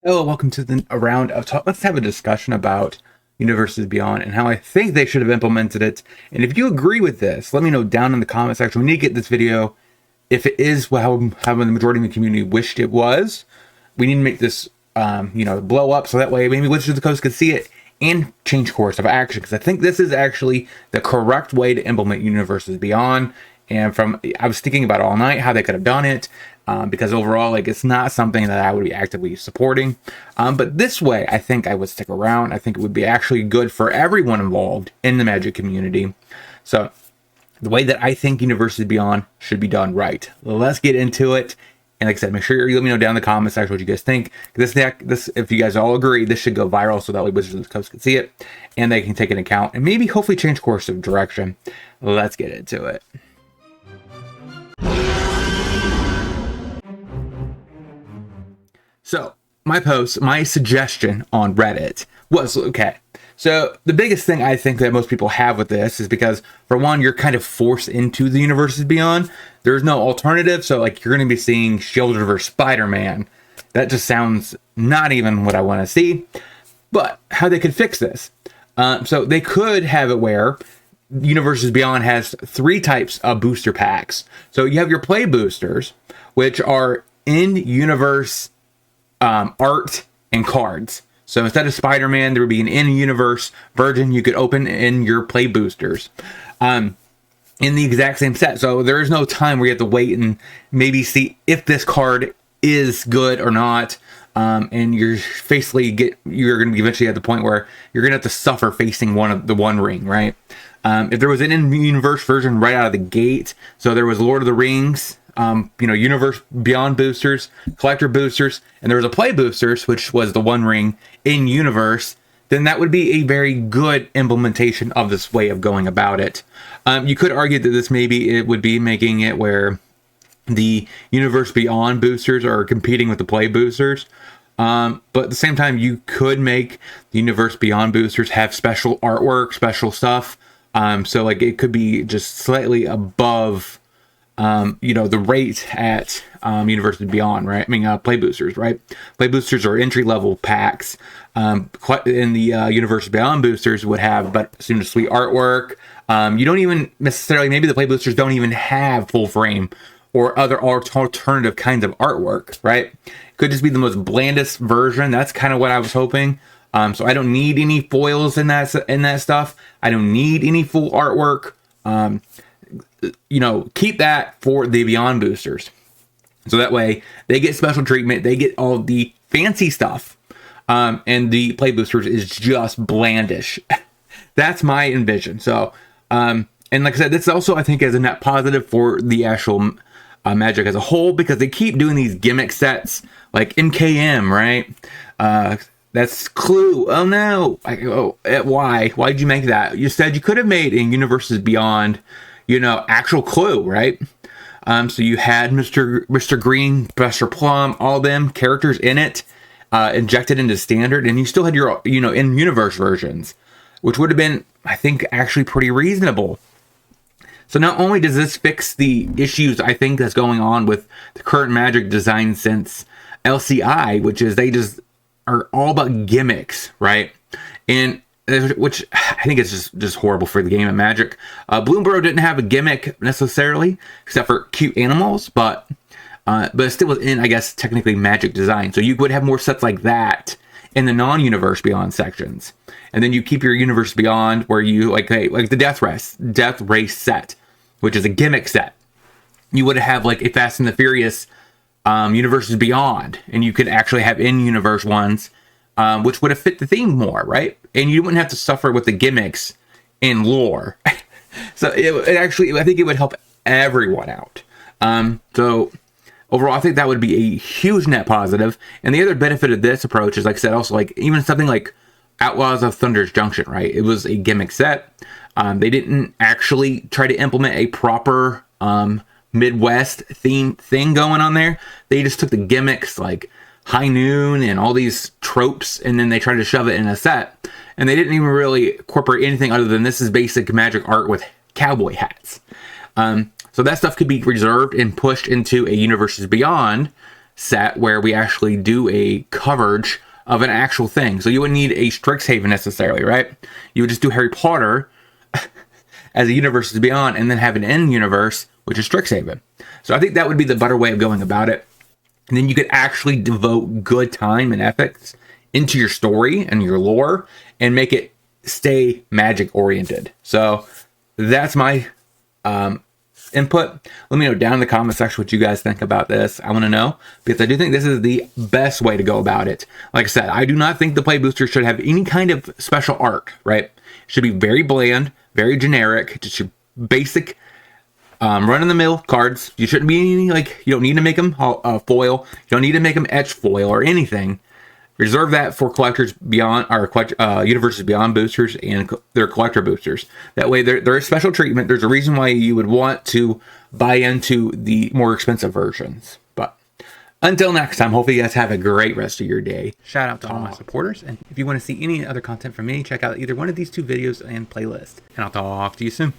Hello, welcome to a round of talk. Let's have a discussion about Universes Beyond and how I think they should have implemented it. And if you agree with this, let me know down in the comment section. We need to get this video, if it is how the majority of the community wished it was, we need to make this, blow up so that way maybe Wizards of the Coast could see it and change course of action. Because I think this is actually the correct way to implement Universes Beyond. And I was thinking about it all night how they could have done it. Because overall, it's not something that I would be actively supporting. But this way, I think I would stick around. I think it would be actually good for everyone involved in the Magic community. So, the way that I think Universes Beyond should be done right. Let's get into it. And like I said, make sure you let me know down in the comments section what you guys think. This, if you guys all agree, this should go viral so that way Wizards of the Coast can see it. And they can take an account and maybe hopefully change course of direction. Let's get into it. So, my suggestion on Reddit was, okay, so the biggest thing I think that most people have with this is because, for one, you're kind of forced into the Universes Beyond. There's no alternative, so, you're going to be seeing Shield vs. Spider-Man. That just sounds not even what I want to see. But, how they could fix this. So, they could have it where Universes Beyond has 3 types of booster packs. So, you have your play boosters, which are in-universe art and cards. So instead of Spider-Man, there would be an in-universe version you could open in your play boosters in the exact same set. So there is no time where you have to wait and maybe see if this card is good or not. And you're going to be eventually at the point where you're going to have to suffer facing one ring, right? If there was an in-universe version right out of the gate, so there was Lord of the Rings, Universe Beyond boosters, collector boosters, and there was a play boosters, which was the One Ring in universe, then that would be a very good implementation of this way of going about it. You could argue that it would be making it where the Universe Beyond boosters are competing with the play boosters. But at the same time, you could make the Universe Beyond boosters have special artwork, special stuff. So it could be just slightly above the rate at Universes Beyond, right? Play boosters, right? Play boosters are entry-level packs. In the Universes Beyond boosters would have sweet artwork. You don't even necessarily, maybe the play boosters don't even have full frame or other alternative kinds of artwork, right? It could just be the most blandest version. That's kind of what I was hoping. So I don't need any foils in that stuff. I don't need any full artwork. Keep that for the Beyond boosters. So that way they get special treatment. They get all the fancy stuff. And the play boosters is just blandish. That's my envision. So, and like I said, this also, I think, is a net positive for the actual Magic as a whole, because they keep doing these gimmick sets like MKM, right? That's Clue. Oh no. Why? Why did you make that? You said you could have made in Universes Beyond, actual Clue, right? So you had Mr. Green, Professor Plum, all them characters in it, injected into standard, and you still had your, in-universe versions, which would have been, I think, actually pretty reasonable. So not only does this fix the issues, I think, that's going on with the current Magic design since LCI, which is they just are all about gimmicks, right? And which I think is just horrible for the game of Magic. Bloomborough didn't have a gimmick necessarily, except for cute animals, but it still was in, I guess, technically Magic design. So you would have more sets like that in the non-Universe Beyond sections. And then you keep your Universe Beyond where you, like the Death Race set, which is a gimmick set. You would have like a Fast and the Furious Universes Beyond, and you could actually have in-universe ones, which would have fit the theme more, right? And you wouldn't have to suffer with the gimmicks in lore. So it actually, I think it would help everyone out. So overall, I think that would be a huge net positive. And the other benefit of this approach is, like I said, also even something like Outlaws of Thunder's Junction, right? It was a gimmick set. They didn't actually try to implement a proper Midwest theme thing going on there. They just took the gimmicks like High Noon and all these tropes, and then they tried to shove it in a set. And they didn't even really incorporate anything other than this is basic Magic art with cowboy hats. So that stuff could be reserved and pushed into a Universes Beyond set where we actually do a coverage of an actual thing. So you wouldn't need a Strixhaven necessarily, right? You would just do Harry Potter as a Universes Beyond, and then have an end universe, which is Strixhaven. So I think that would be the better way of going about it. And then you could actually devote good time and ethics into your story and your lore and make it stay magic oriented. So that's my input. Let me know down in the comment section what you guys think about this. I want to know, because I do think this is the best way to go about it. Like I said, I do not think the play booster should have any kind of special arc, right? It should be very bland, very generic, just your basic run-of-the-mill cards. You shouldn't be any, like, you don't need to make them foil. You don't need to make them etch foil or anything. Reserve that for collectors beyond, or Universes Beyond boosters and their collector boosters. That way, they're a special treatment. There's a reason why you would want to buy into the more expensive versions. But until next time, hopefully you guys have a great rest of your day. Shout out to all my supporters. And if you want to see any other content from me, check out either one of these two videos and playlist. And I'll talk to you soon.